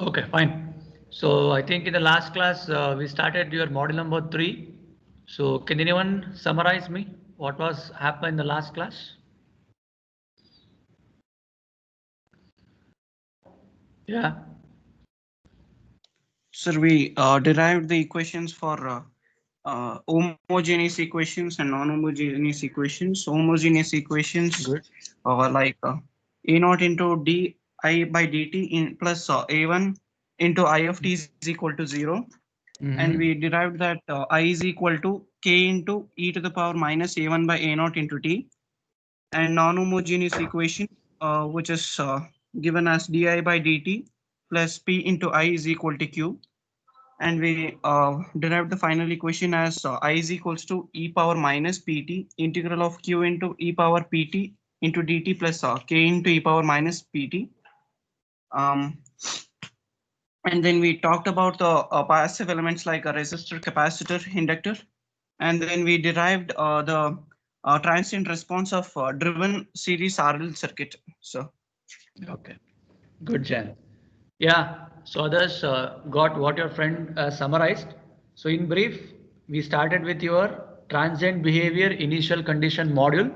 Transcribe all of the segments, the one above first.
Okay, fine. So I think in the last class we started your model number 3. So can anyone summarize me what was happened in the last class? Yeah. Sir, we derived the equations for homogeneous equations and non-homogeneous equations. Homogeneous equations Good. like a naught into di by dt in plus a1 into I of t is equal to 0. And we Mm-hmm. derived that I is equal to k into e to the power minus a1 by a naught into t. And non-homogeneous equation, which is given as di by dt plus p into I is equal to q. And we derived the final equation as I is equals to e power minus pt integral of q into e power pt into dt plus k into e power minus pt. Um, and then we talked about the passive elements like a resistor, capacitor, inductor. And then we derived the transient response of driven series RL circuit. So Okay. Good, Jan. Yeah. So others got what your friend summarized. So in brief, we started with your transient behavior initial condition module.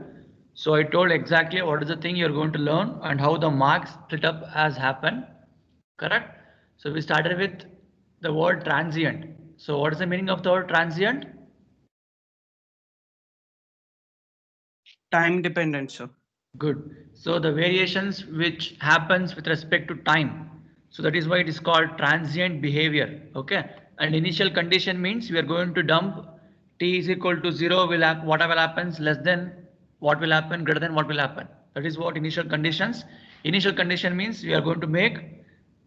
So I told exactly what is the thing you're going to learn and how the marks split up has happened. Correct? So we started with the word transient. So what is the meaning of the word transient? time dependent. So Good. So the variations which happens with respect to time. So that is why it is called transient behavior. Okay. And initial condition means we are going to dump t is equal to 0 will whatever happens less than what will happen greater than what will happen. That is what initial conditions. Initial condition means we are going to make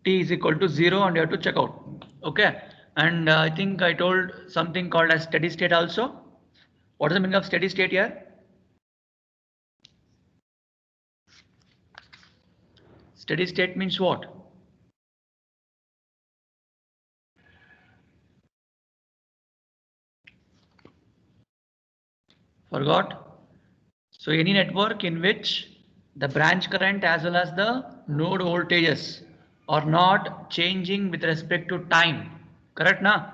t is equal to 0 and you have to check out. Okay. And I think I told something called as steady state also. What is the meaning of steady state here? Steady state means what? Forgot? So any network in which the branch current as well as the node voltages are not changing with respect to time. Correct na?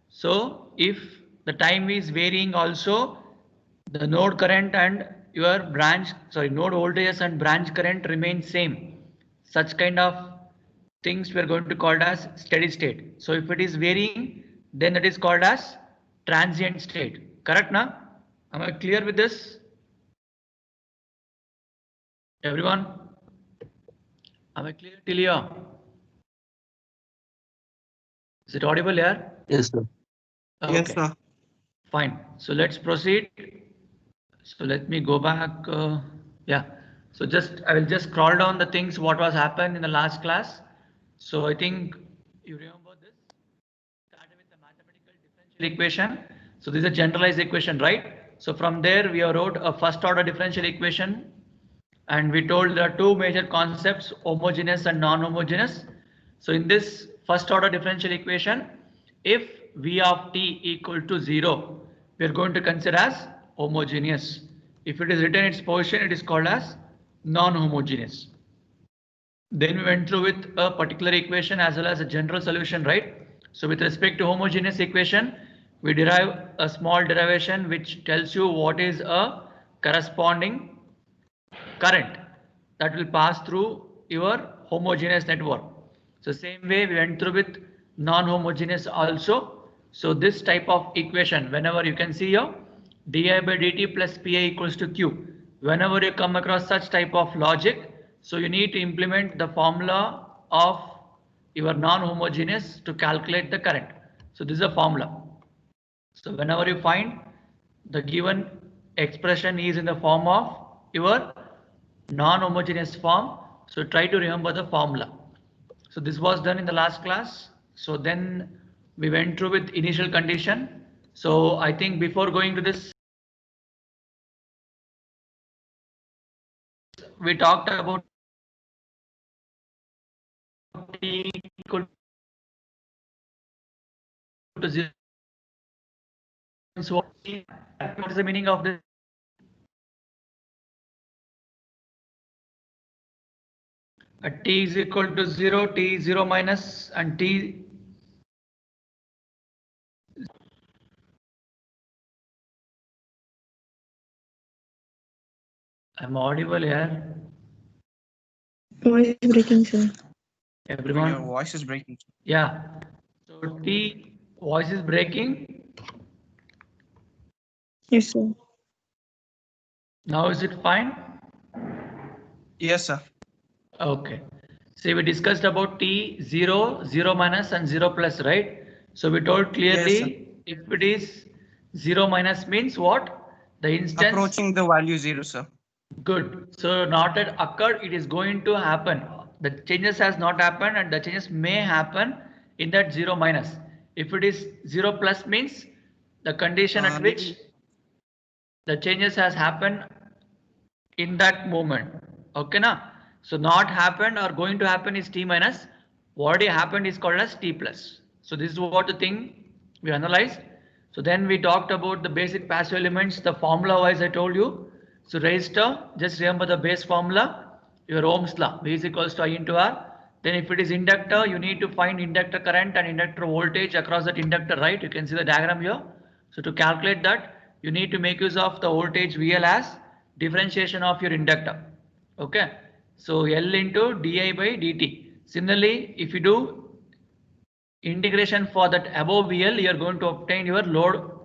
So if the time is varying also, the node current and your node voltages and branch current remain same. Such kind of things we are going to call as steady state. So if it is varying, then that is called as transient state. Correct na? Am I clear with this? Everyone? Am I clear till here? Is it audible here? Yes, sir. yes, Okay, sir. fine. So let's proceed. So let me go back. Yeah. So just I will just scroll down the things what was happened in the last class. So I think you remember this. Started with the mathematical differential equation. So this is a generalized equation, right? So from there we have wrote a first order differential equation and we told there are two major concepts, homogeneous and non-homogeneous. So in this first order differential equation, if v of t equal to 0, we are going to consider as homogeneous. If it is written in its position, it is called as non-homogeneous. Then we went through with a particular equation as well as a general solution, right? So with respect to homogeneous equation, we derive a small derivation which tells you what is a corresponding current that will pass through your homogeneous network. So same way we went through with non-homogeneous also. So this type of equation, whenever you can see here, di by dt plus pa equals to q. Whenever you come across such type of logic, so you need to implement the formula of your non-homogeneous to calculate the current. So this is a formula. So whenever you find the given expression is in the form of your non-homogeneous form, so try to remember the formula. So this was done in the last class. So then we went through with initial condition. So I think before going to this, we talked about t equal to 0. So what is the meaning of this? At t is equal to 0, t 0 minus and t. I'm audible here. Voice is breaking, sir. Everyone. Your voice is breaking. Yeah. So t voice is breaking. Yes, sir. Now is it fine? Yes, sir. Okay. See, we discussed about t 0, 0 minus and 0 plus, right? So we told clearly if it is 0 minus means what? The instance. Approaching the value 0, sir. Good. So not yet occurred, it is going to happen. The changes has not happened and the changes may happen in that 0 minus. If it is 0 plus means the condition at which the changes has happened in that moment. Okay, na? So not happened or going to happen is t minus. What already happened is called as t plus. So this is what the thing we analyzed. So then we talked about the basic passive elements, the formula wise I told you. So resistor, just remember the base formula, your Ohm's law, V is equals to I into R. Then if it is inductor, you need to find inductor current and inductor voltage across that inductor, right? You can see the diagram here. So to calculate that, you need to make use of the voltage VL as differentiation of your inductor. Okay. So L into di by dt. Similarly, if you do integration for that above VL, you are going to obtain your load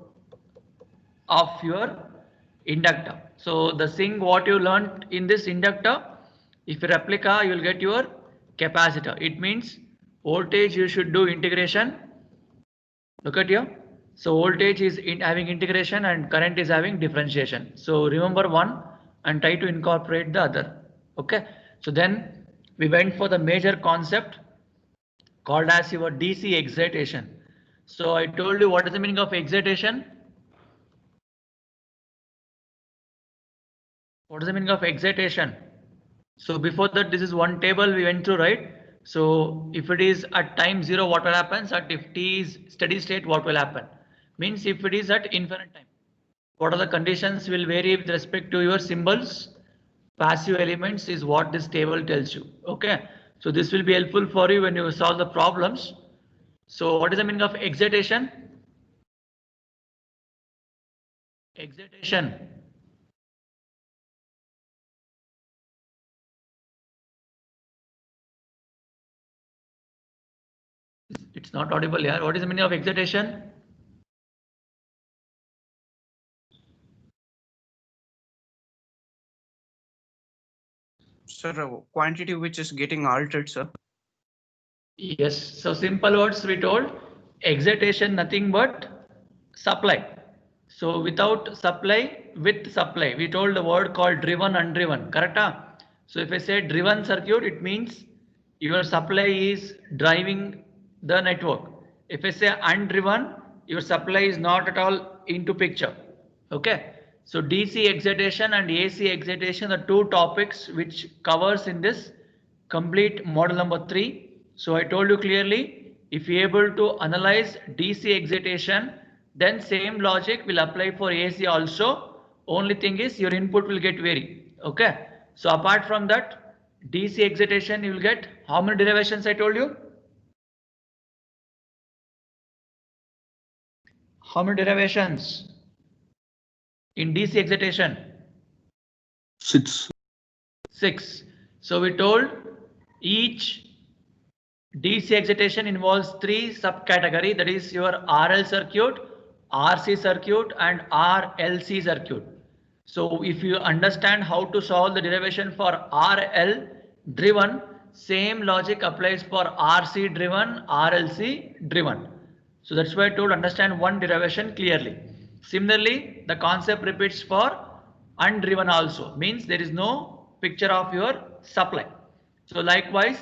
of your inductor. So the thing what you learned in this inductor, if you replica, you will get your capacitor. It means voltage you should do integration. Look at here. So voltage is having integration and current is having differentiation. So remember one and try to incorporate the other. Okay. So then we went for the major concept called as your DC excitation. So I told you what is the meaning of excitation? What is the meaning of excitation? So before that, this is one table we went through, right? So if it is at time 0, what will happen? At if t is steady state, what will happen? Means if it is at infinite time, what are the conditions will vary with respect to your symbols? Passive elements is what this table tells you. Okay. So this will be helpful for you when you solve the problems. So what is the meaning of excitation? Excitation. It's not audible here. What is the meaning of excitation? Sir, quantity which is getting altered, sir. Yes. So simple words we told excitation nothing but supply. So without supply, with supply, we told the word called driven, undriven. Correct? So if I say driven circuit, it means your supply is driving the network. If I say undriven, your supply is not at all into picture. Okay. So DC excitation and AC excitation are two topics which covers in this complete model number 3. So I told you clearly, if you are able to analyze DC excitation, then same logic will apply for AC also. Only thing is your input will get vary. Okay. So apart from that, DC excitation you will get how many derivations I told you? How many derivations in DC excitation? 6. 6. So we told each DC excitation involves 3 subcategory, that is your RL circuit, RC circuit and RLC circuit. So if you understand how to solve the derivation for RL driven, same logic applies for RC driven, RLC driven. So that's why I told understand one derivation clearly. Similarly, the concept repeats for undriven also, means there is no picture of your supply. So likewise,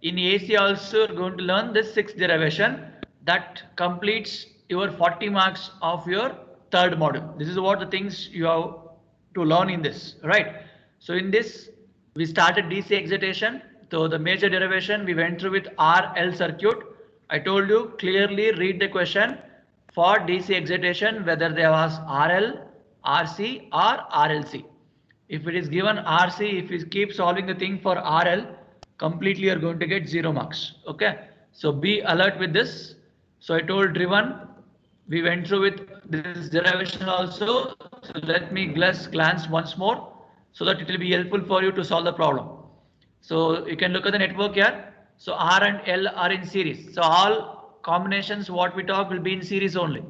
in AC also you are going to learn this 6th derivation that completes your 40 marks of your 3rd module. This is what the things you have to learn in this, right? So in this, we started DC excitation. So the major derivation we went through with RL circuit. I told you clearly read the question for DC excitation whether there was RL, RC or RLC. If it is given RC, if you keep solving the thing for RL, completely you're going to get 0 marks. Okay, so be alert with this. So I told driven, we went through with this derivation also. So let me glance once more so that it will be helpful for you to solve the problem. So you can look at the network here. So R and L are in series. So all combinations what we talk will be in series only.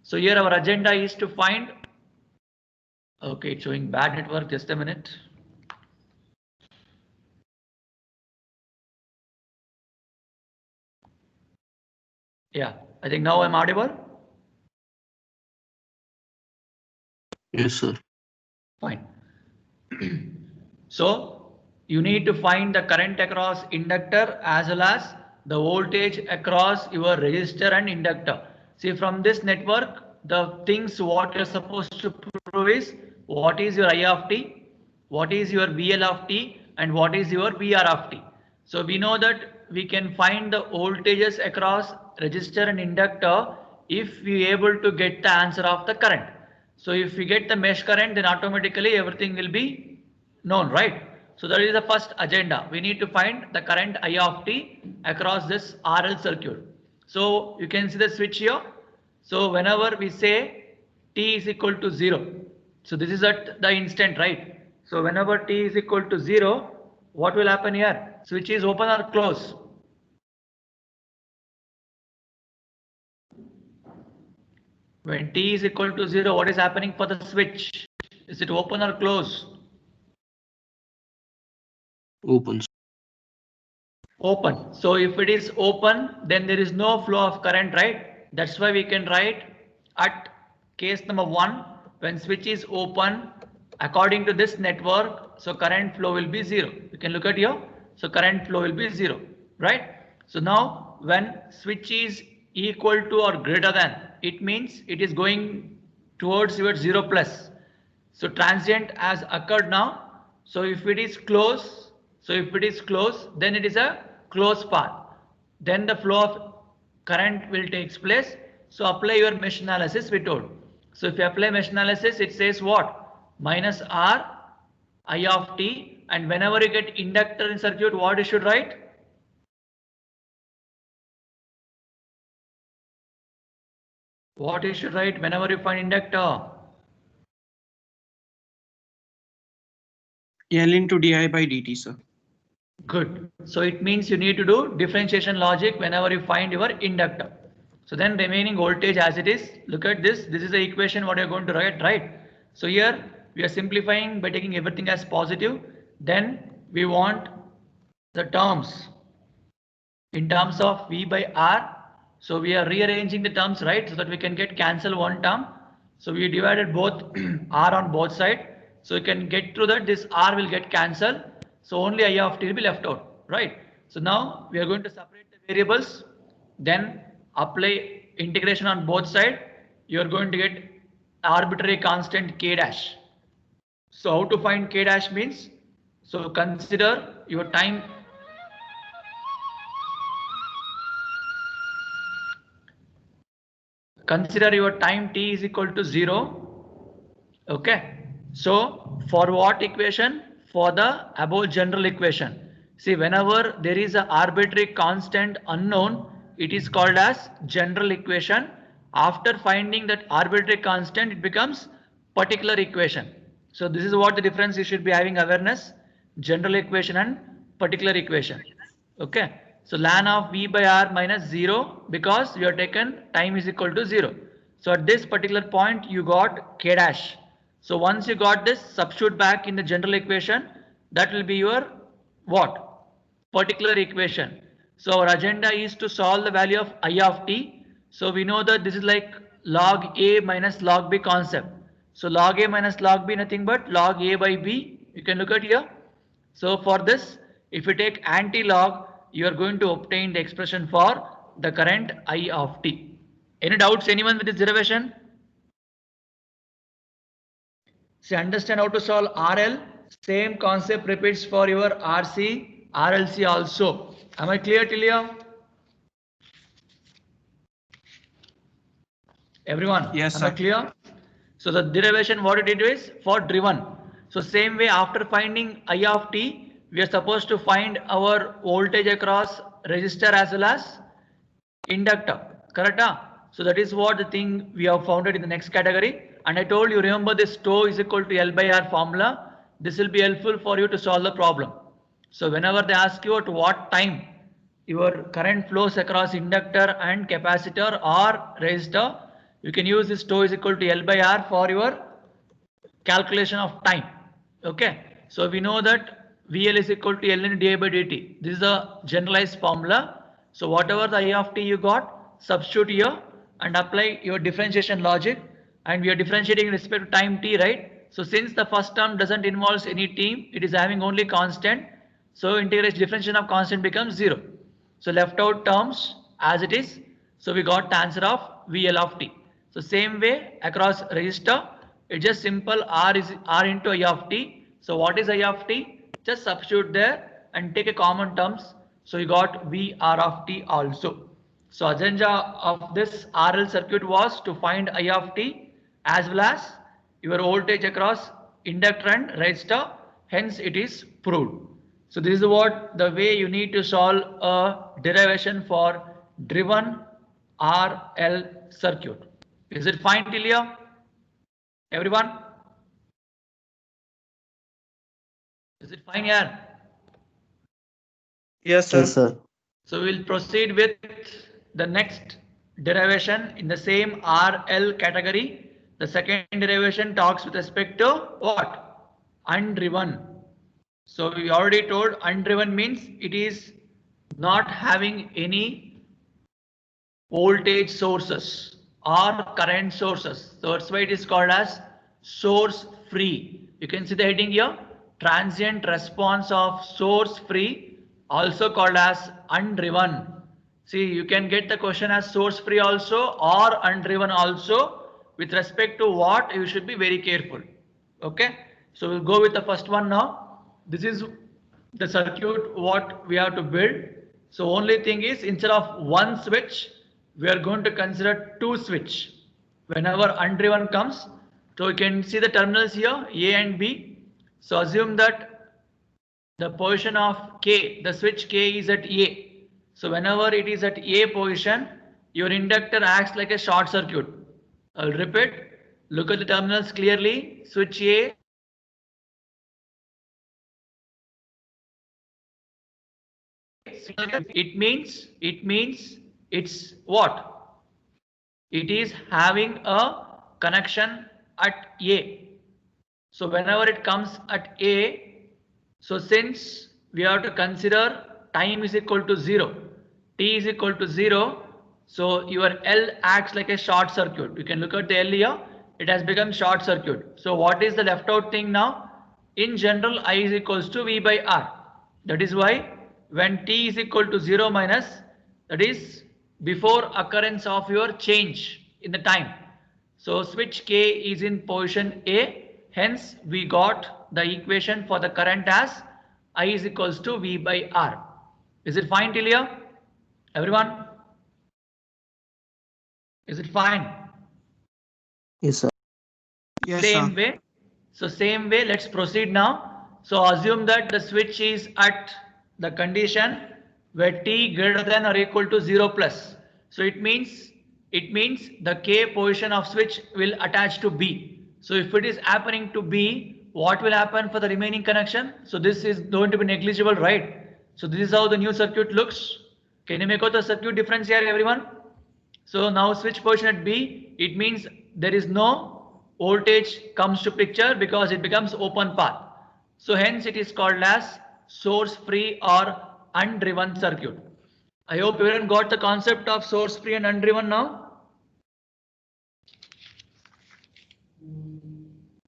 So here our agenda is to find. Okay, it's showing bad network. Just a minute. Yeah, I think now I'm audible. Yes, sir. Fine. So you need to find the current across inductor as well as the voltage across your resistor and inductor. See, from this network, the things what you're supposed to prove is what is your I of t, what is your VL of t, and what is your VR of t. So we know that we can find the voltages across resistor and inductor if we able to get the answer of the current. So if we get the mesh current, then automatically everything will be known, right? So that is the first agenda. We need to find the current I of t across this RL circuit. So you can see the switch here. So whenever we say t is equal to 0, so this is at the instant, right? So whenever t is equal to 0, what will happen here? Switch is open or close? When t is equal to 0, what is happening for the switch? Is it open or close? Open. Open. So if it is open, then there is no flow of current, right? That's why we can write at case number 1, when switch is open, according to this network, so current flow will be 0. You can look at here. So current flow will be 0, right? So now when switch is equal to or greater than, it means it is going towards your 0 plus. So transient has occurred now. So if it is close, then it is a closed path. Then the flow of current will take place. So apply your mesh analysis we told. So if you apply mesh analysis, it says what? Minus R I of t, and whenever you get inductor in circuit, what you should write? What you should write whenever you find inductor? L into di by dt, sir. Good. So it means you need to do differentiation logic whenever you find your inductor. So then remaining voltage as it is, look at this. This is the equation what you're going to write, right? So here we are simplifying by taking everything as positive. Then we want the terms in terms of V by R. So we are rearranging the terms, right? So that we can get cancel one term. So we divided both R on both sides. So you can get through that this R will get cancelled. So only I of t will be left out, right? So now we are going to separate the variables, then apply integration on both sides. You are going to get arbitrary constant k dash. So how to find k dash means, so consider your time. Consider your time t is equal to 0. Okay. So for what equation? For the above general equation. See, whenever there is an arbitrary constant unknown, it is called as general equation. After finding that arbitrary constant, it becomes particular equation. So this is what the difference you should be having awareness: general equation and particular equation. Okay. So ln of V by R minus 0, because you have taken time is equal to 0. So at this particular point you got k dash. So once you got this, substitute back in the general equation. That will be your what? Particular equation. So our agenda is to solve the value of I of t. So we know that this is like log A minus log B concept. So log A minus log B nothing but log A by B. You can look at here. So for this, if you take anti-log, you are going to obtain the expression for the current I of t. Any doubts anyone with this derivation? See, understand how to solve RL. Same concept repeats for your RC, RLC also. Am I clear till here? Everyone? Yes, am sir. I clear? So the derivation what it is for driven. So same way after finding I of t, we are supposed to find our voltage across resistor as well as inductor, correct? So that is what the thing we have found it in the next category. And I told you, remember this tau is equal to L by R formula. This will be helpful for you to solve the problem. So whenever they ask you at what time your current flows across inductor and capacitor or resistor, you can use this tau is equal to L by R for your calculation of time. Okay, so we know that VL is equal to L into di by dt. This is a generalized formula. So whatever the I of t you got, substitute here and apply your differentiation logic, and we are differentiating in respect to time t, right? So since the first term doesn't involve any t, it is having only constant, so integration differentiation of constant becomes 0. So left out terms as it is, so we got the answer of VL of t. So same way across resistor, it's just simple R is R into I of t. So what is I of t? Just substitute there and take a common terms. So you got VR of t also. So agenda of this RL circuit was to find I of t as well as your voltage across inductor and resistor. Hence it is proved. So this is what the way you need to solve a derivation for driven RL circuit. Is it fine till here? Everyone? Is it fine here? Yes, sir. Yes, sir. So we'll proceed with the next derivation in the same RL category. The second derivation talks with respect to what? Undriven. So we already told undriven means it is not having any voltage sources or current sources. So that's why it is called as source free. You can see the heading here, transient response of source free, also called as undriven. See, you can get the question as source free also or undriven also. With respect to what, you should be very careful. Okay, so we'll go with the first one now. This is the circuit what we have to build. So only thing is, instead of one switch, we are going to consider two switch whenever undriven comes. So you can see the terminals here, A and B. So assume that the position of K, the switch K is at A. So whenever it is at A position, your inductor acts like a short circuit. I'll repeat, look at the terminals clearly, switch A. It means it's what? It is having a connection at A. So whenever it comes at A, so since we have to consider time is equal to 0, t is equal to 0, so your L acts like a short circuit. You can look at the L here, it has become short circuit. So what is the left out thing now? In general, I is equals to V by R. That is why when t is equal to 0 minus, that is before occurrence of your change in the time. So switch K is in position A, hence we got the equation for the current as I is equals to V by R. Is it fine till here? Everyone? Is it fine? Yes, sir. Yes, Same sir. way. So same way, let's proceed now. So assume that the switch is at the condition where t greater than or equal to 0 plus. So it means the K position of switch will attach to B. So if it is happening to B, what will happen for the remaining connection? So this is going to be negligible, right? So this is how the new circuit looks. Can you make out the circuit difference here, everyone? So now switch position at B, it means there is no voltage comes to picture because it becomes open path. So hence it is called as source free or undriven circuit. I hope everyone got the concept of source free and undriven now.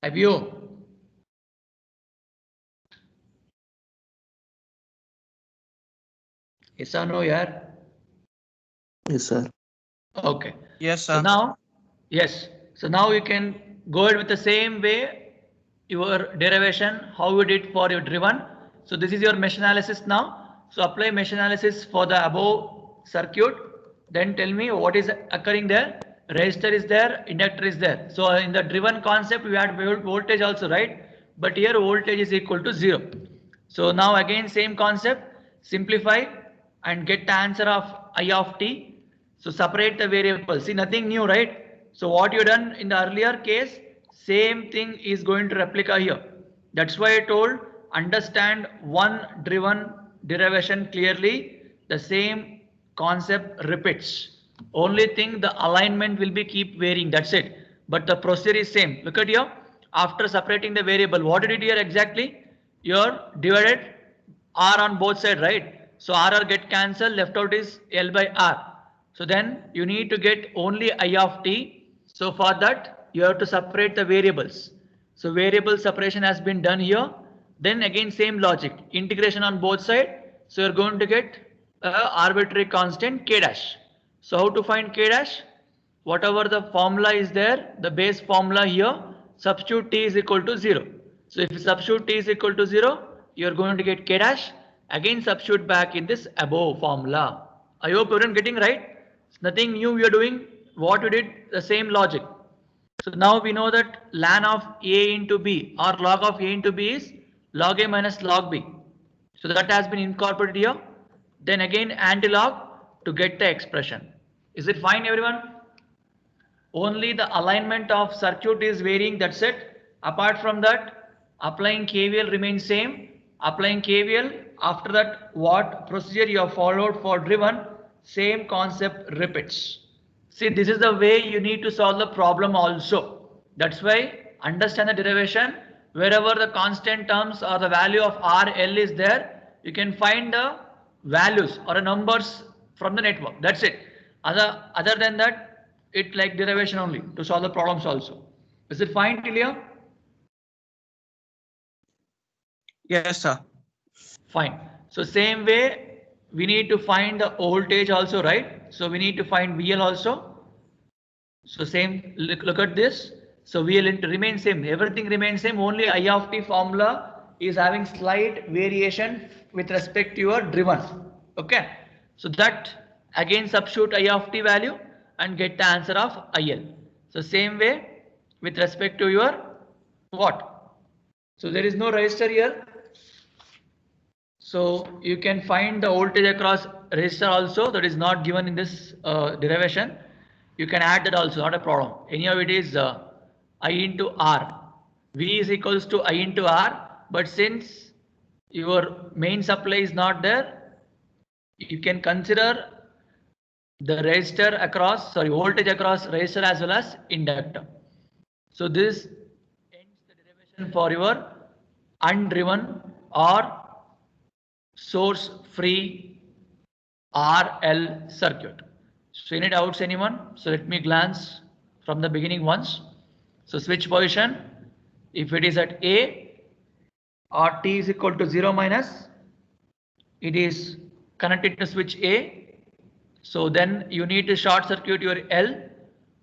Have you? Yes or no, yeah? Yes, sir. Okay. Yes, So sir. now, yes. So now you can go ahead with the same way your derivation, how you did for your driven. So this is your mesh analysis now. So apply mesh analysis for the above circuit. Then tell me what is occurring there. Resistor is there, inductor is there. So in the driven concept, we had voltage also, right? But here voltage is equal to 0. So now again same concept, simplify and get the answer of I of t. So separate the variables. See, nothing new, right? So what you done in the earlier case, same thing is going to replicate here. That's why I told understand one driven derivation clearly. The same concept repeats. Only thing the alignment will be keep varying. That's it. But the procedure is same. Look at here. After separating the variable, what did it here exactly? You're divided R on both sides, right? So R get cancelled, left out is L by R. So then you need to get only I of t. So for that, you have to separate the variables. So variable separation has been done here. Then again, same logic, integration on both sides. So you're going to get arbitrary constant k dash. So how to find k dash? Whatever the formula is there, the base formula here, substitute t is equal to 0. So if you substitute t is equal to 0, you are going to get k dash. Again substitute back in this above formula. I hope everyone getting right. It's nothing new we are doing. What we did, the same logic. So now we know that ln of a into b or log of a into b is log a minus log b. So that has been incorporated here. Then again antilog to get the expression. Is it fine, everyone? Only the alignment of circuit is varying, that's it. Apart from that, applying KVL remains same. Applying KVL, after that what procedure you have followed for driven, same concept repeats. See, this is the way you need to solve the problem also. That's why understand the derivation. Wherever the constant terms or the value of RL is there, you can find the values or the numbers from the network. That's it. Other than that, it like derivation only to solve the problems also. Is it fine till here? Yes, sir. Fine. So same way we need to find the voltage also, right? So we need to find VL also. So same, look at this. So VL remains same, everything remains same, only I of t formula is having slight variation with respect to your driven. Okay. So that again substitute I of t value and get the answer of IL. So same way with respect to your what? So there is no resistor here. So you can find the voltage across resistor also, that is not given in this derivation. You can add that also, not a problem. Anyhow it is I into R. V is equals to I into R, but since your main supply is not there, you can consider the resistor across, sorry, voltage across resistor as well as inductor. So this ends the derivation for your undriven or source free RL circuit. So any doubts, anyone? So let me glance from the beginning once. So switch position, if it is at A or T is equal to 0 minus, it is connected to switch A. So then you need to short circuit your L.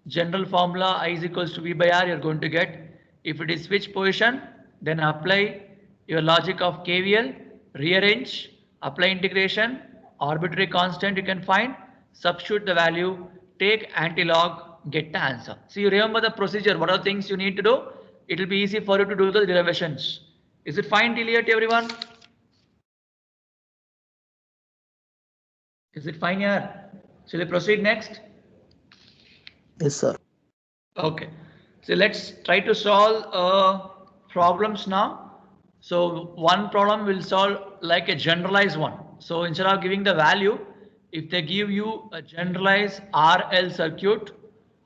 General formula I is equals to V by R, you're going to get. If it is switch position, then apply your logic of KVL, rearrange, apply integration, arbitrary constant you can find, substitute the value, take antilog, get the answer. So you remember the procedure, what are the things you need to do? It will be easy for you to do the derivations. Is it fine till here to everyone? Is it fine here? Shall we proceed next? Yes, sir. Okay, so let's try to solve problems now. So one problem will solve like a generalized one. So instead of giving the value, if they give you a generalized RL circuit,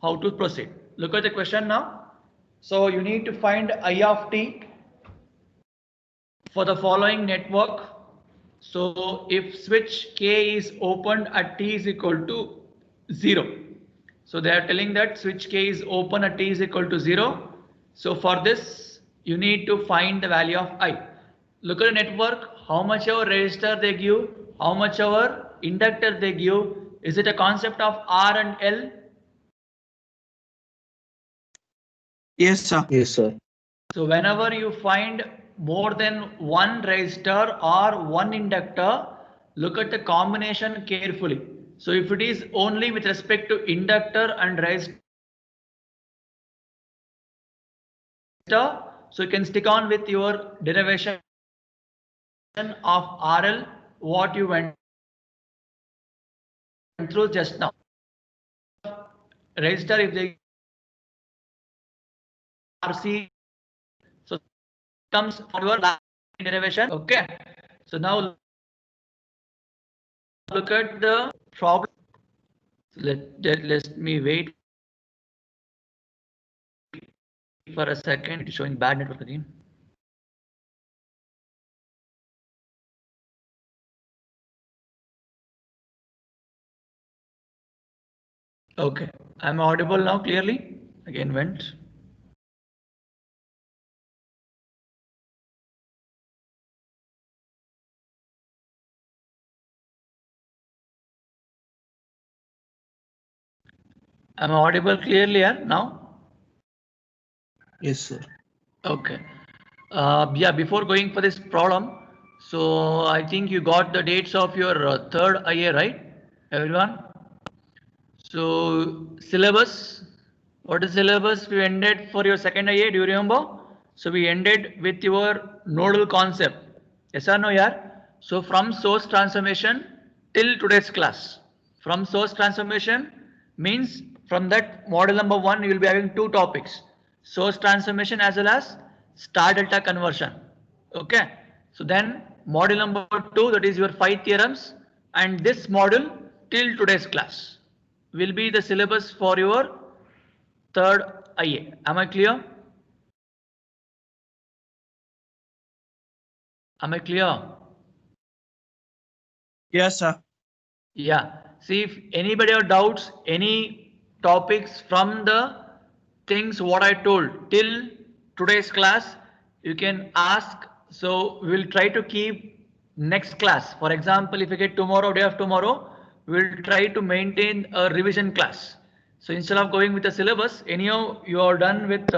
how to proceed? Look at the question now. So you need to find I of t for the following network. So if switch K is opened at t is equal to 0. So they are telling that switch K is open at t is equal to 0. So for this, you need to find the value of I. Look at the network, how much our resistor they give, how much our inductor they give. Is it a concept of R and L? Yes, sir. Yes, sir. So whenever you find more than one resistor or one inductor, look at the combination carefully. So if it is only with respect to inductor and resistor, so you can stick on with your derivation of RL, what you went through just now. Register if they RC, so comes for your derivation. Okay, so now look at the problem. Let me wait for a second. It is showing bad network again. Okay, I'm audible now clearly. Again went. I'm audible clearly now. Yes, sir. Okay. Yeah, before going for this problem, so I think you got the dates of your third IA, right, everyone? So syllabus, what is syllabus we ended for your second IA, do you remember? So we ended with your nodal concept. Yes or no, yeah? So from source transformation till today's class. From source transformation means from that model number 1 you will be having two topics. Source transformation as well as star delta conversion. Okay. So then model number 2, that is your 5 theorems, and this model till today's class will be the syllabus for your third IA. Am I clear? Am I clear? Yes, sir. Yeah. See, if anybody have doubts, any topics from the things what I told till today's class, you can ask. So we'll try to keep next class. For example, if you get tomorrow, day of tomorrow, we'll try to maintain a revision class. So instead of going with the syllabus, anyhow, you are done with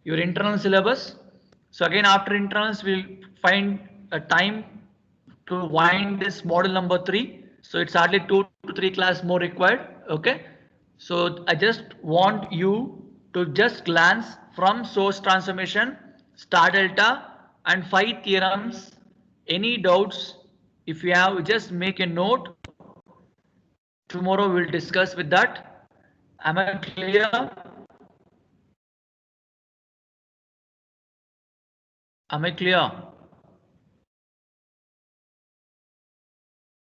your internal syllabus. So again, after internals, we'll find a time to wind this model number 3. So it's hardly 2 to 3 class more required. Okay. So I just want you to just glance from source transformation, star delta and 5 theorems. Any doubts, if you have, just make a note. Tomorrow we'll discuss with that. Am I clear? Am I clear?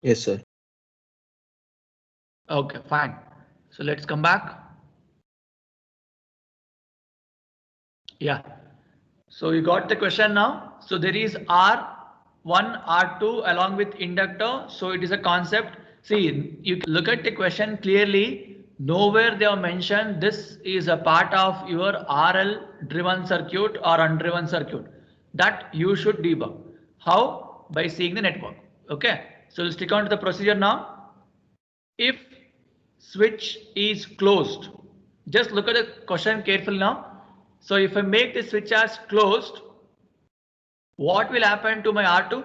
Yes, sir. Okay, fine. So let's come back. Yeah. So you got the question now. So there is R1, R2 along with inductor. So it is a concept. See, you look at the question clearly. Nowhere they have mentioned this is a part of your RL driven circuit or undriven circuit that you should debug. How? By seeing the network. Okay. So we'll stick on to the procedure now. If switch is closed, just look at the question carefully now. So if I make the switch as closed, what will happen to my R2?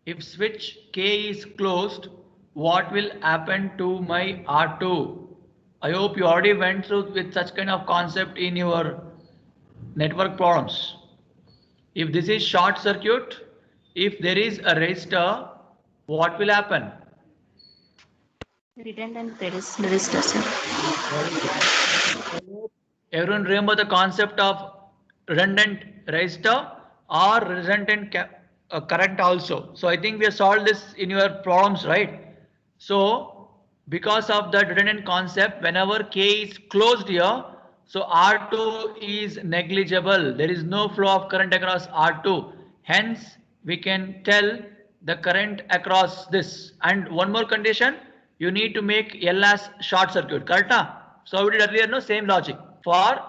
If switch K is closed, what will happen to my R2? I hope you already went through with such kind of concept in your network problems. If this is short circuit, if there is a resistor, what will happen? Redundant resistor, sir. Everyone remember the concept of redundant resistor or redundant current also. So I think we have solved this in your problems, right? So because of the redundant concept, whenever K is closed here, so R2 is negligible. There is no flow of current across R2. Hence, we can tell the current across this. And one more condition, you need to make L as short circuit, correct? So we did earlier, no, same logic. For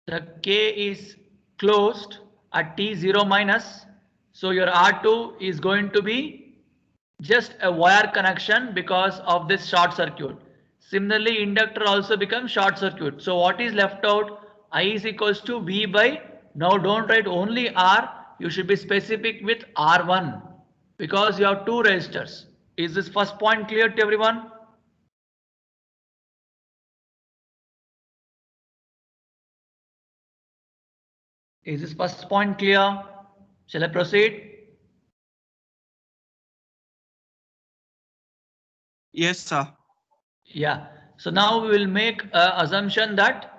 the K is closed at T0 minus, so your R2 is going to be just a wire connection because of this short circuit. Similarly, inductor also becomes short circuit. So what is left out? I is equals to V by, now don't write only R, you should be specific with R1 because you have two resistors. Is this first point clear to everyone? Is this first point clear? Shall I proceed? Yes, sir. Yeah. So now we will make an assumption that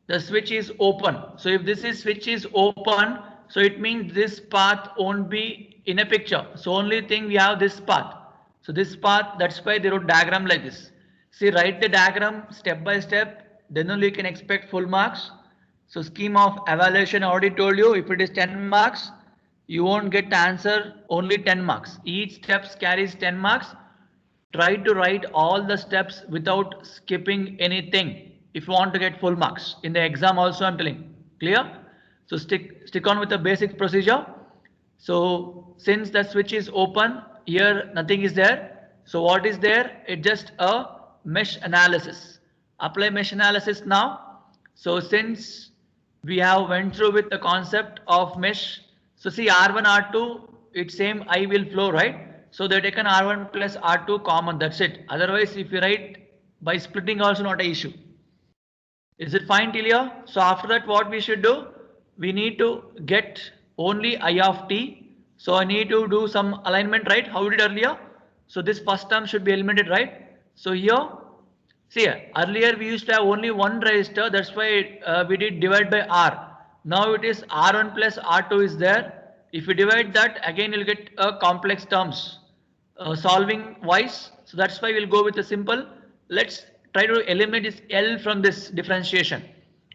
the switch is open. So if this is switch is open, so it means this path won't be in a picture. So only thing we have this path. So this path, that's why they wrote diagram like this. See, write the diagram step by step, then only you can expect full marks. So scheme of evaluation I already told you, if it is 10 marks, you won't get the answer only 10 marks. Each steps carries 10 marks. Try to write all the steps without skipping anything if you want to get full marks. In the exam also I'm telling. Clear? So stick on with the basic procedure. So since the switch is open, here nothing is there. So what is there? It's just a mesh analysis. Apply mesh analysis now. So since we have went through with the concept of mesh, so see R1, R2, it's same I will flow, right? So they taken R1 plus R2 common, that's it. Otherwise, if you write by splitting also not an issue. Is it fine till here? So after that, what we should do? We need to get only I of t. So I need to do some alignment, right? How we did earlier? So this first term should be eliminated, right? So here, see, earlier we used to have only one resistor. That's why we did divide by R. Now it is R1 plus R2 is there. If you divide that, again you'll get a complex terms solving wise. So that's why we'll go with the simple. Let's try to eliminate this L from this differentiation.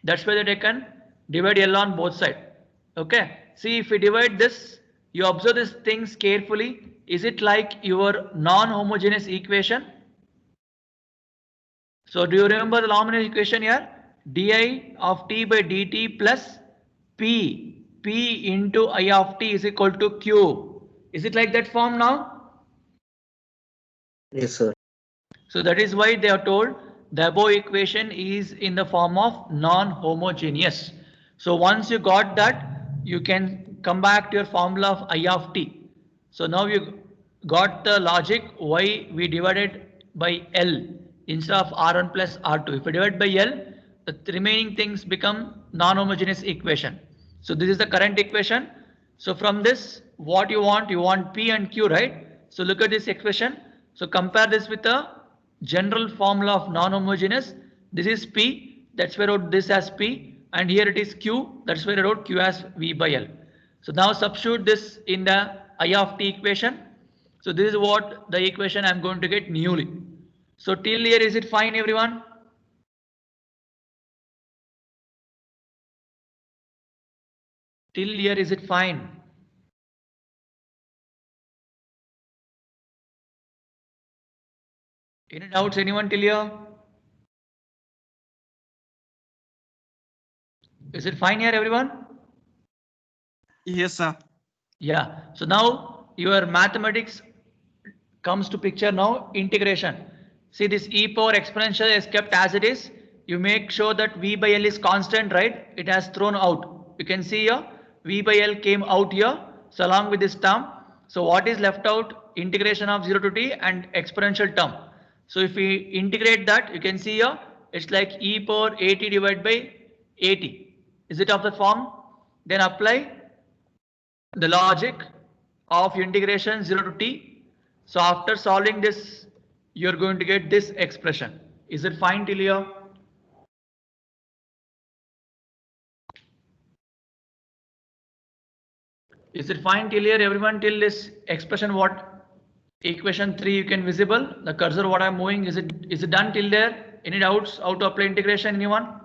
That's why they can divide L on both sides. Okay. See, if we divide this, you observe these things carefully. Is it like your non-homogeneous equation? So do you remember the homogeneous equation here? Di of t by dt plus p into I of t is equal to q. Is it like that form now? Yes, sir. So that is why they are told the above equation is in the form of non-homogeneous. So once you got that, you can come back to your formula of I of t. So now you got the logic why we divided by L instead of R1 plus R2. If we divide by L, the remaining things become non-homogeneous equation. So this is the current equation. So from this, what you want P and Q, right? So look at this expression. So compare this with the general formula of non-homogeneous. This is P, that's why I wrote this as P, and here it is Q, that's why I wrote Q as V by L. So now substitute this in the I of t equation. So this is what the equation I'm going to get newly. So till here, is it fine, everyone? Till here, is it fine? Any doubts, anyone till here? Is it fine here, everyone? Yes, sir. Yeah. So now your mathematics comes to picture now, integration. See, this e power exponential is kept as it is. You make sure that V by L is constant, right? It has thrown out. You can see here, V by L came out here. So along with this term, so what is left out? Integration of 0 to t and exponential term. So if we integrate that, you can see here, it's like e power at divided by at. Is it of the form? Then apply the logic of integration 0 to t. So after solving this, you're going to get this expression. Is it fine till here? Is it fine till here, everyone? Till this expression, what equation 3 you can visible? The cursor what I'm moving, is it done till there? Any doubts how to apply integration, anyone?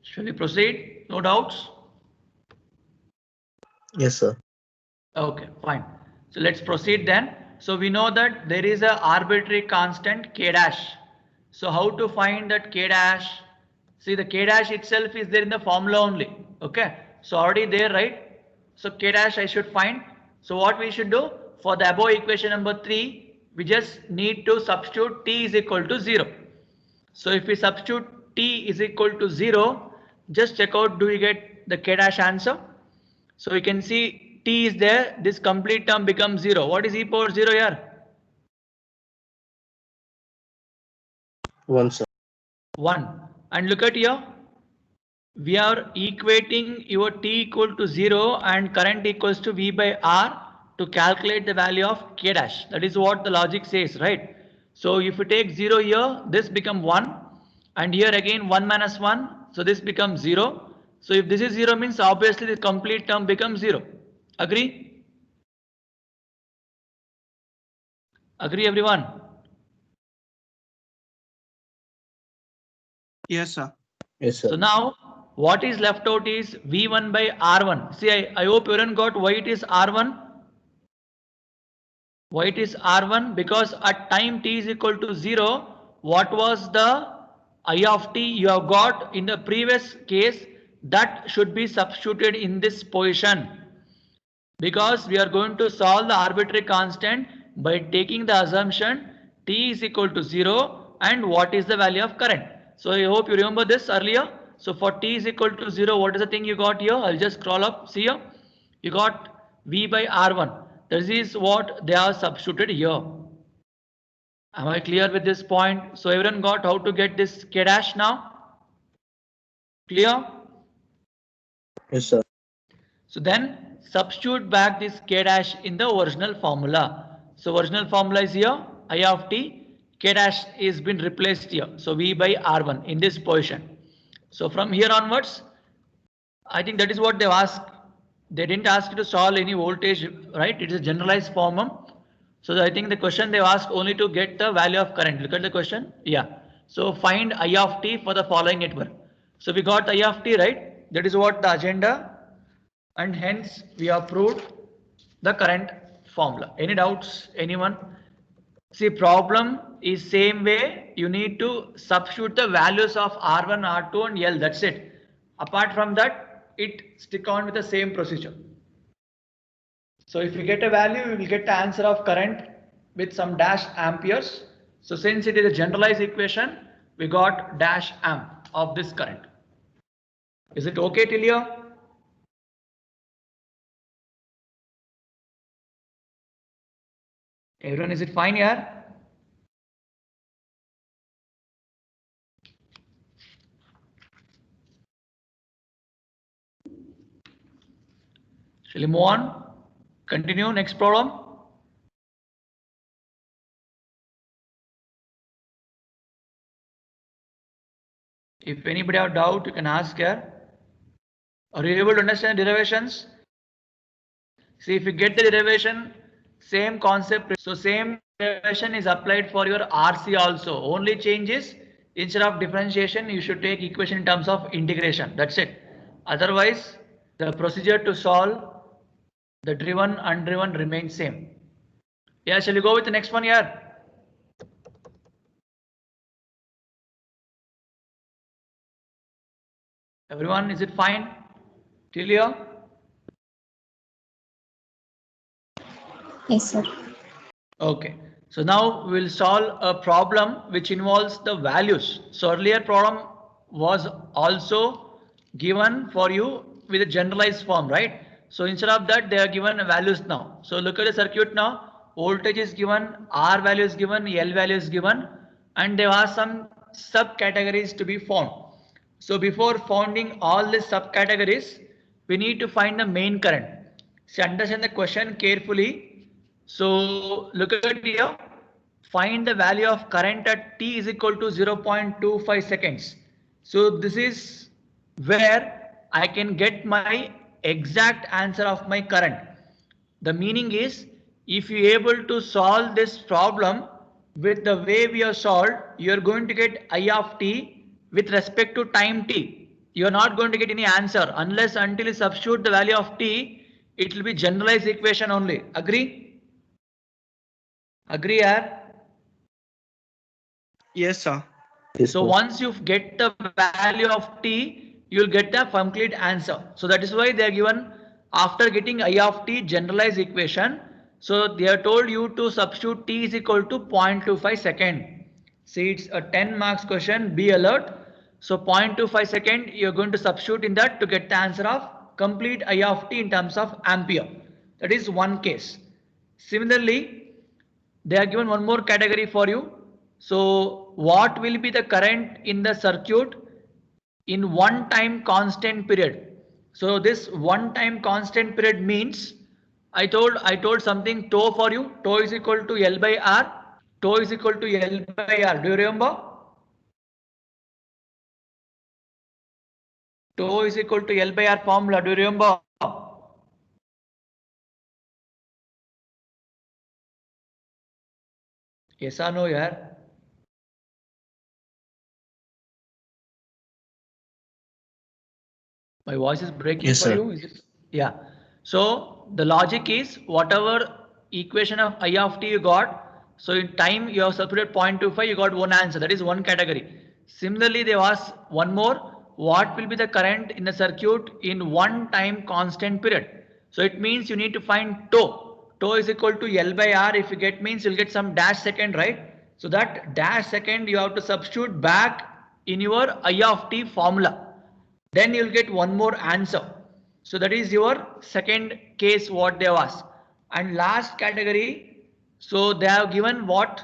Shall we proceed? No doubts? Yes, sir. Okay, fine. So let's proceed then. So we know that there is a arbitrary constant k dash. So how to find that k dash? See, the k dash itself is there in the formula only. Okay. So already there, right? So k dash I should find. So what we should do for the above equation number 3, we just need to substitute t is equal to 0. So if we substitute t is equal to 0, just check out, do we get the k dash answer? So we can see t is there, this complete term becomes 0. What is e power 0 here? 1, sir. 1. And look at here. We are equating your t equal to 0 and current equals to V by R to calculate the value of K dash. That is what the logic says, right? So if you take 0 here, this becomes 1. And here again 1 minus 1. So this becomes 0. So if this is 0 means obviously the complete term becomes 0. Agree? Agree everyone? Yes, sir. Yes, sir. So now what is left out is V1 by R1. See, I hope everyone got why it is R1. Why it is R1? Because at time t is equal to 0, what was the I of t you have got in the previous case, that should be substituted in this position. Because we are going to solve the arbitrary constant by taking the assumption t is equal to 0 and what is the value of current. So I hope you remember this earlier. So for t is equal to 0, what is the thing you got here? I'll just scroll up. See here. You got V by R1. This is what they are substituted here. Am I clear with this point? So everyone got how to get this K dash now? Clear? Yes, sir. So then substitute back this K dash in the original formula. So original formula is here, I of t, K dash is been replaced here. So V by R1 in this position. So from here onwards, I think that is what they've asked. They didn't ask you to solve any voltage, right? It is a generalized form. So I think the question they asked only to get the value of current. Look at the question. Yeah. So find I of t for the following network. So we got I of t, right? That is what the agenda. And hence we have proved the current formula. Any doubts? Anyone? See, problem is same way. You need to substitute the values of R1, R2 and L. That's it. Apart from that, it stick on with the same procedure. So if you get a value, you will get the answer of current with some dash amperes. So since it is a generalized equation, we got dash amp of this current. Is it okay till here? Everyone, is it fine here? Shall we move on? Continue, next problem. If anybody have doubt, you can ask here. Are you able to understand derivations? See, if you get the derivation, same concept. So same derivation is applied for your RC also. Only changes, instead of differentiation, you should take equation in terms of integration. That's it. Otherwise, the procedure to solve the driven, undriven remains same. Yeah, shall we go with the next one here? Everyone, is it fine till here? Yes, sir. Okay. So now we'll solve a problem which involves the values. So earlier problem was also given for you with a generalized form, right? So instead of that, they are given values now. So look at the circuit now. Voltage is given, R value is given, L value is given, and there are some subcategories to be found. So before finding all the subcategories, we need to find the main current. So understand the question carefully. So look at here. Find the value of current at t is equal to 0.25 seconds. So this is where I can get my exact answer of my current. The meaning is, if you are able to solve this problem with the way we have solved, you are going to get I of t with respect to time t. You are not going to get any answer unless until you substitute the value of t, it will be generalized equation only. Agree? Agree, yaar? Yes, sir. Yes, So sir. once you get the value of t, you will get the complete answer. So that is why they are given after getting I of t generalized equation. So they are told you to substitute t is equal to 0.25 second. See, it's a 10 marks question. Be alert. So 0.25 second, you're going to substitute in that to get the answer of complete I of t in terms of ampere. That is one case. Similarly, they are given one more category for you. So what will be the current in the circuit in one time constant period? So this one time constant period means I told something tau for you. Tau is equal to L by R. Tau is equal to L by R. Do you remember? Tau is equal to L by R formula. Do you remember? Yes or no, yaar? My voice is breaking Yes, for sir. you. Is it? Yeah. So the logic is whatever equation of I of t you got. So in time you have substituted 0.25, you got one answer. That is one category. Similarly, they ask one more. What will be the current in the circuit in one time constant period? So it means you need to find tau. Tau is equal to L by R. If you get means you'll get some dash second, right? So that dash second you have to substitute back in your I of t formula. Then you'll get one more answer. So that is your second case what they have asked. And last category, so they have given what?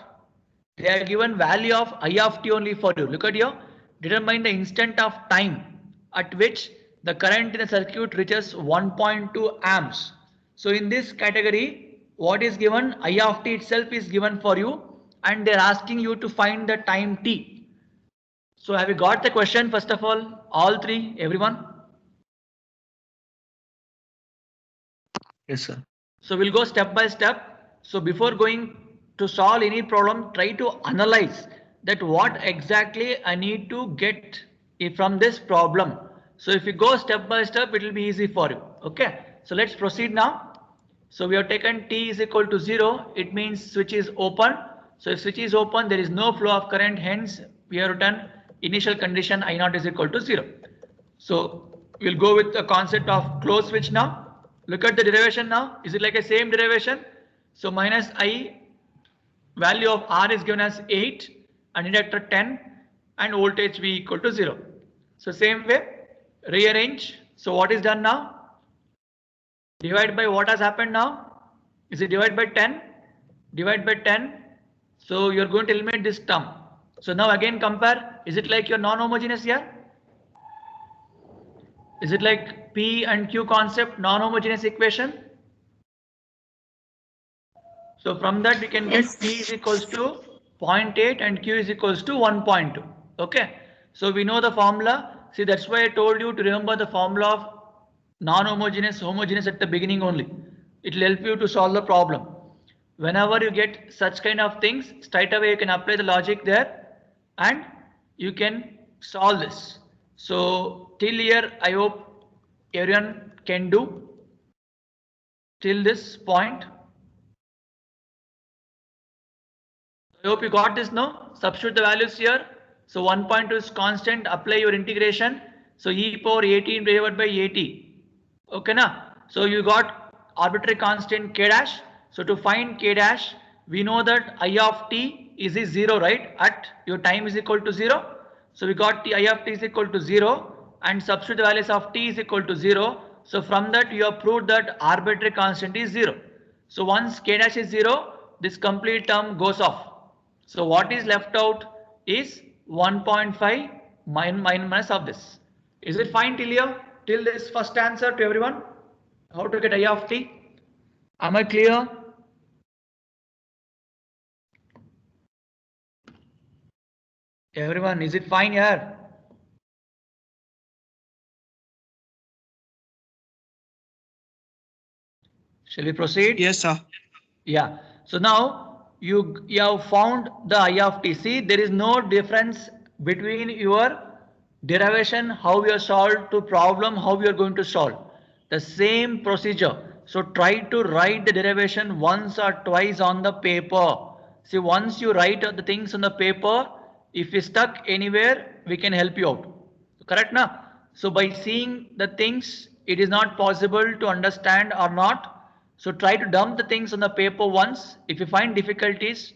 They have given value of I of t only for you. Look at here. Determine the instant of time at which the current in the circuit reaches 1.2 amps. So in this category, what is given? I of t itself is given for you, and they're asking you to find the time t. So have you got the question first of all three, everyone? Yes, sir. So we'll go step by step. So before going to solve any problem, try to analyze that what exactly I need to get from this problem. So if you go step by step, it will be easy for you. Okay. So let's proceed now. So we have taken t is equal to 0. It means switch is open. So if switch is open, there is no flow of current. Hence, we have written initial condition I naught is equal to 0. So we'll go with the concept of closed switch now. Look at the derivation now. Is it like a same derivation? So minus I, value of R is given as 8 and inductor 10 and voltage V equal to 0. So same way, rearrange. So what is done now? Divide by what has happened now? Is it divide by 10? Divide by 10. So you're going to eliminate this term. So now again compare. Is it like your non-homogeneous here? Is it like P and Q concept, non-homogeneous equation? So from that we can get Yes. P is equals to 0.8 and Q is equals to 1.2. Okay. So we know the formula. See, that's why I told you to remember the formula of non-homogeneous, homogeneous at the beginning only. It will help you to solve the problem. Whenever you get such kind of things, straight away you can apply the logic there and you can solve this. So till here, I hope everyone can do till this point. I hope you got this now. Substitute the values here. So 1.2 is constant. Apply your integration. So e power 18 divided by 80. Okay, na? So you got arbitrary constant k dash. So to find k dash, we know that I of t is 0, right? At your time is equal to 0. So we got t I of t is equal to 0 and substitute the values of t is equal to 0. So from that you have proved that arbitrary constant is 0. So once k dash is 0, this complete term goes off. So what is left out is 1.5 minus of this. Is it fine till here? Till this first answer to everyone? How to get I of t? Am I clear? Everyone, is it fine here? Shall we proceed? Yes, sir. Yeah. So now you have found the I of t. See, there is no difference between your derivation, how you are solved to problem, how you are going to solve. The same procedure. So try to write the derivation once or twice on the paper. See, once you write the things on the paper, if you stuck anywhere, we can help you out. Correct now? So by seeing the things, it is not possible to understand or not. So try to dump the things on the paper once. If you find difficulties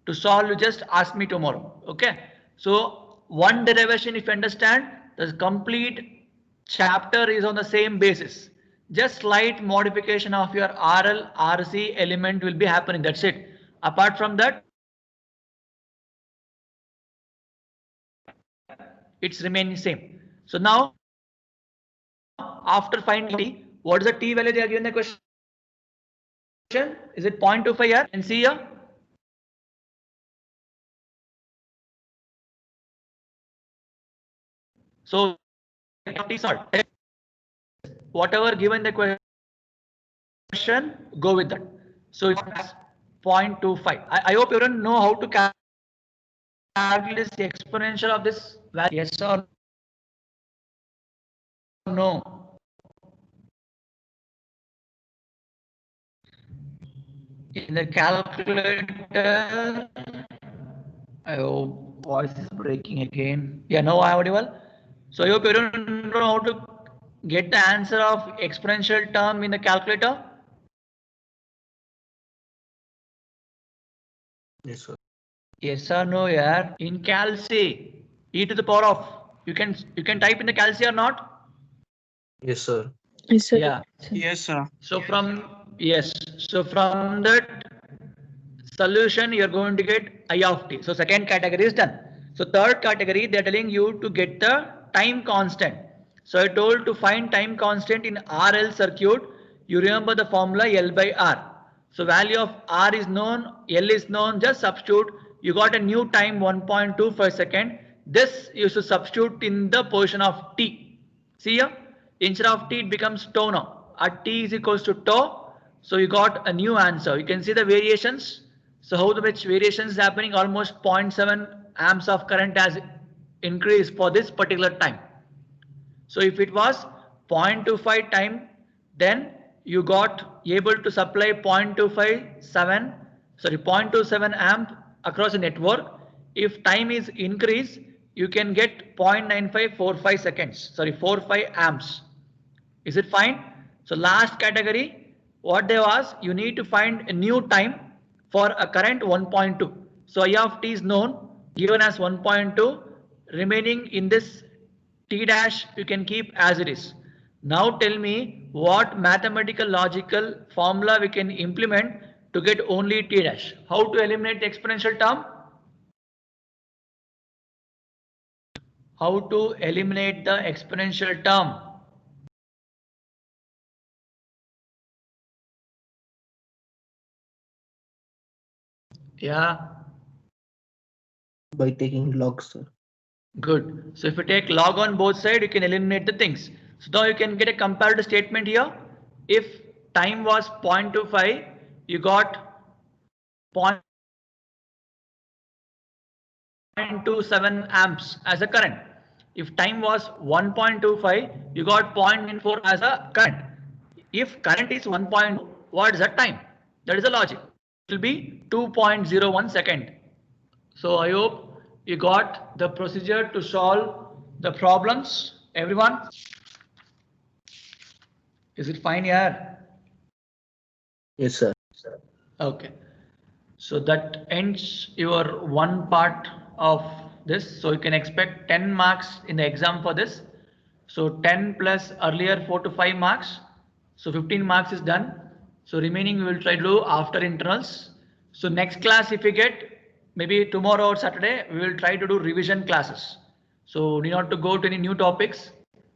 to solve, you just ask me tomorrow. Okay. So one derivation, if you understand, the complete chapter is on the same basis. just slight modification of your RL, RC element will be happening. That's it. Apart from that, it's remaining same. So now, after finding T, what is the T value they are given the question? Is it 0.25 here? And see here. So T salt. Whatever given the question, go with that. So it's 0.25. I hope you don't know how to calculate the exponential of this value. Yes or no? In the calculator, I hope voice is breaking again. Yeah, no audible. So I hope you don't know how to get the answer of exponential term in the calculator. Yes, sir. Yes or no, yeah. In calc, e to the power of, you can type in the calc or not? Yes, sir. Yes, sir. Yeah. Yes, sir. So from that solution, you're going to get I of t. So second category is done. So third category, they're telling you to get the time constant. So I told to find time constant in RL circuit. You remember the formula L by R. So value of R is known, L is known, just substitute. You got a new time 1.25 second. This you should substitute in the position of t. See here, instead of t it becomes tau now. At t is equals to tau. So you got a new answer. You can see the variations. So how the which variations is happening, almost 0.7 amps of current has increased for this particular time. So if it was 0.25 time, then you got able to supply 0.27 amp across the network. If time is increased, you can get 0.9545 seconds, 45 amps. Is it fine? So last category, what they was, you need to find a new time for a current 1.2. So I of t is known, given as 1.2, remaining in this t dash you can keep as it is. Now tell me what mathematical logical formula we can implement to get only t dash. How to eliminate the exponential term? How to eliminate the exponential term? Yeah. By taking log, sir. Good. So if you take log on both sides, you can eliminate the things. So now you can get a comparative statement here. If time was 0.25, you got 0.27 amps as a current. If time was 1.25, you got 0.94 as a current. If current is 1. What is that time? That is the logic. It will be 2.01 second. So I hope you got the procedure to solve the problems, everyone. Is it fine here? Yes, sir. Okay. So that ends your one part of this. So you can expect 10 marks in the exam for this. So 10 plus earlier 4 to 5 marks. So 15 marks is done. So remaining we will try to do after internals. So next class, if we get maybe tomorrow or Saturday, we will try to do revision classes. So need not to go to any new topics.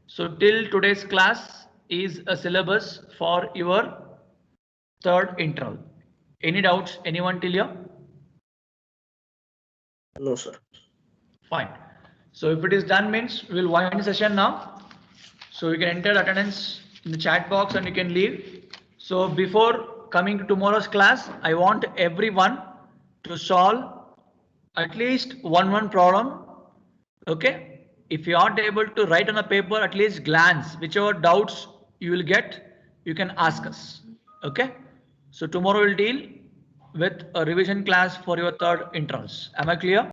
So till today's class is a syllabus for your third internal. Any doubts? Anyone till here? No, sir. Fine. So if it is done means we will wind the session now. So you can enter attendance in the chat box and you can leave. So before coming to tomorrow's class, I want everyone to solve at least one problem. Okay. If you aren't able to write on a paper, at least glance, whichever doubts you will get, you can ask us. Okay. So tomorrow we'll deal with a revision class for your third internals. Am I clear?